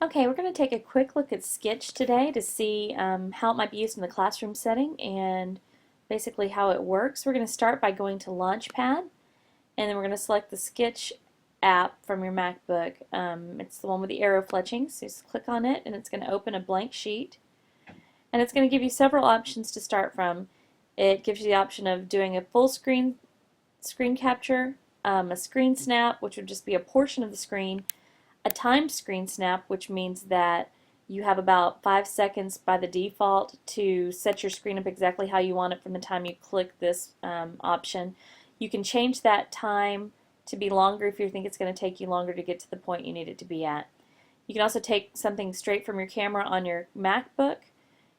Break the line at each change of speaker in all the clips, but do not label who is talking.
Okay, we're going to take a quick look at Skitch today to see how it might be used in the classroom setting and basically how it works. We're going to start by going to Launchpad, and then we're going to select the Skitch app from your MacBook. It's the one with the arrow fletching, so just click on it and it's going to open a blank sheet. And it's going to give you several options to start from. It gives you the option of doing a full screen capture, a screen snap, which would just be a portion of the screen, a timed screen snap, which means that you have about 5 seconds by the default to set your screen up exactly how you want it from the time you click this option. You can change that time to be longer if you think it's going to take you longer to get to the point you need it to be at. You can also take something straight from your camera on your MacBook.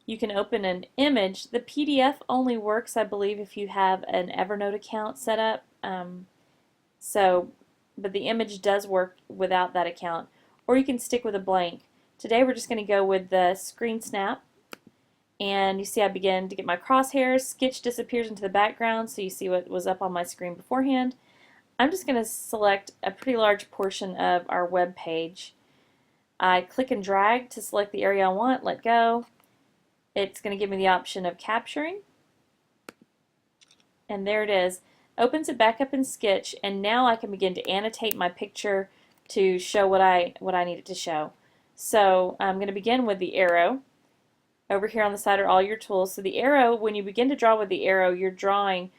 You can open an image. The PDF only works, I believe, if you have an Evernote account set up. But the image does work without that account. Or you can stick with a blank. Today we're just going to go with the screen snap. And you see I begin to get my crosshairs. Skitch disappears into the background so you see what was up on my screen beforehand. I'm just going to select a pretty large portion of our web page. I click and drag to select the area I want, let go. It's going to give me the option of capturing. And there it is. Opens it back up in Skitch, and now I can begin to annotate my picture to show what I need it to show. So I'm going to begin with the arrow. Over here on the side are all your tools. So the arrow, when you begin to draw with the arrow, you're drawing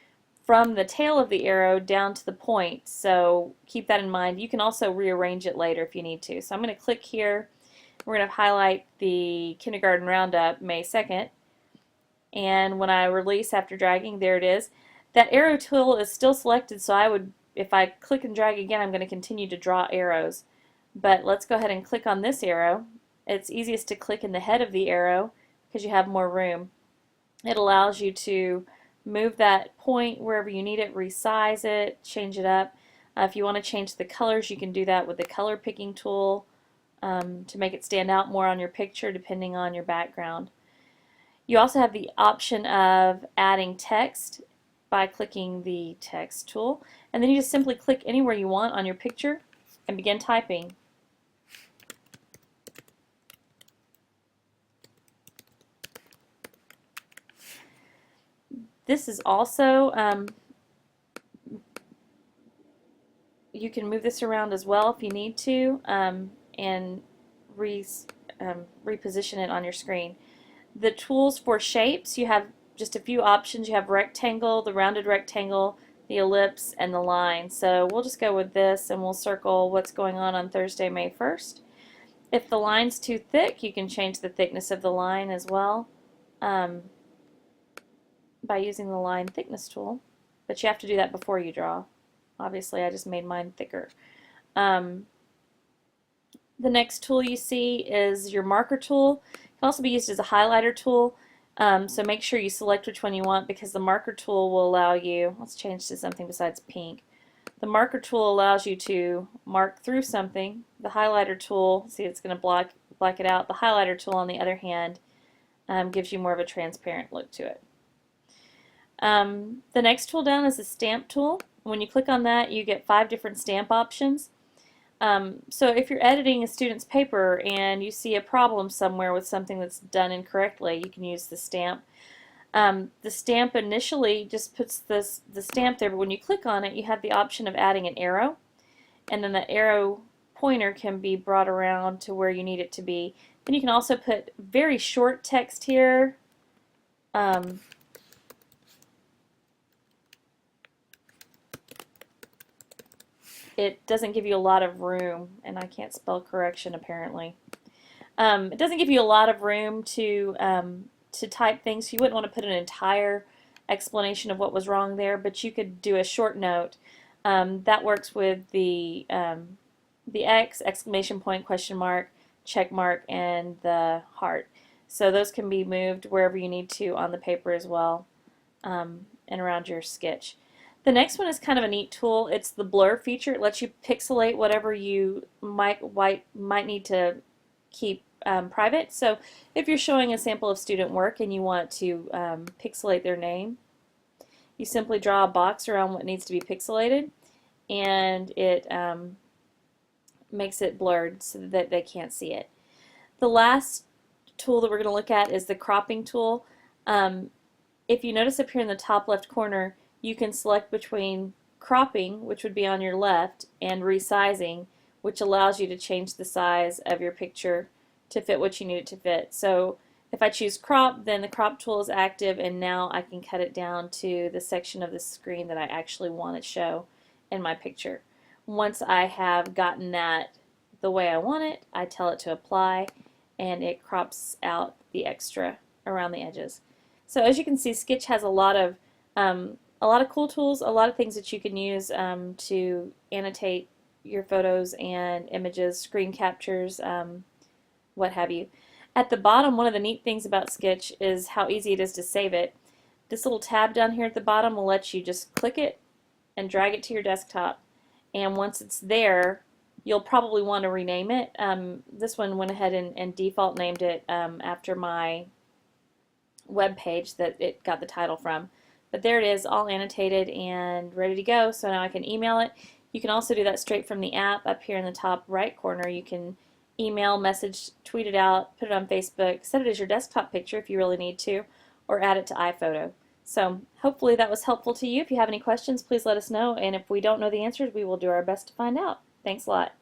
from the tail of the arrow down to the point. So keep that in mind. You can also rearrange it later if you need to. So I'm going to click here. We're going to highlight the Kindergarten Roundup, May 2nd. And when I release after dragging, there it is. That arrow tool is still selected, so if I click and drag again, I'm going to continue to draw arrows. But let's go ahead and click on this arrow. It's easiest to click in the head of the arrow because you have more room. It allows you to move that point wherever you need it, resize it, change it up. If you want to change the colors, you can do that with the color picking tool to make it stand out more on your picture depending on your background. You also have the option of adding text by clicking the text tool, and then you just simply click anywhere you want on your picture and begin typing. This is also, you can move this around as well if you need to, and reposition it on your screen. The tools for shapes, you have just a few options. You have rectangle, the rounded rectangle, the ellipse, and the line. So we'll just go with this and we'll circle what's going on Thursday, May 1st. If the line's too thick, you can change the thickness of the line as well by using the line thickness tool. But you have to do that before you draw. Obviously, I just made mine thicker. The next tool you see is your marker tool. It can also be used as a highlighter tool. So make sure you select which one you want because the marker tool will allow you, let's change to something besides pink. The marker tool allows you to mark through something. The highlighter tool, see it's going to black it out. The highlighter tool on the other hand gives you more of a transparent look to it. The next tool down is the stamp tool. When you click on that you get 5 different stamp options. So if you're editing a student's paper and you see a problem somewhere with something that's done incorrectly, you can use the stamp. The stamp initially just puts the stamp there, but when you click on it, you have the option of adding an arrow, and then the arrow pointer can be brought around to where you need it to be. Then you can also put very short text here. It doesn't give you a lot of room, and I can't spell correction apparently. It doesn't give you a lot of room to type things, so you wouldn't want to put an entire explanation of what was wrong there, but you could do a short note. That works with the X, exclamation point, question mark, check mark, and the heart. So those can be moved wherever you need to on the paper as well, and around your sketch. The next one is kind of a neat tool. It's the blur feature. It lets you pixelate whatever you might need to keep private. So if you're showing a sample of student work and you want to pixelate their name, you simply draw a box around what needs to be pixelated, and it makes it blurred so that they can't see it. The last tool that we're going to look at is the cropping tool. If you notice up here in the top left corner, you can select between cropping, which would be on your left, and resizing, which allows you to change the size of your picture to fit what you need it to fit. So if I choose crop, then the crop tool is active, and now I can cut it down to the section of the screen that I actually want to show in my picture. Once I have gotten that the way I want it, I tell it to apply, and it crops out the extra around the edges. So as you can see, Skitch has a lot of cool tools, a lot of things that you can use to annotate your photos and images, screen captures, what have you. At the bottom, one of the neat things about Skitch is how easy it is to save it. This little tab down here at the bottom will let you just click it and drag it to your desktop. And once it's there, you'll probably want to rename it. This one went ahead and default named it after my web page that it got the title from. But there it is, all annotated and ready to go. So now I can email it. You can also do that straight from the app. Up here in the top right corner, you can email, message, tweet it out, put it on Facebook, set it as your desktop picture if you really need to, or add it to iPhoto. So hopefully that was helpful to you. If you have any questions, please let us know, and if we don't know the answers, we will do our best to find out. Thanks a lot.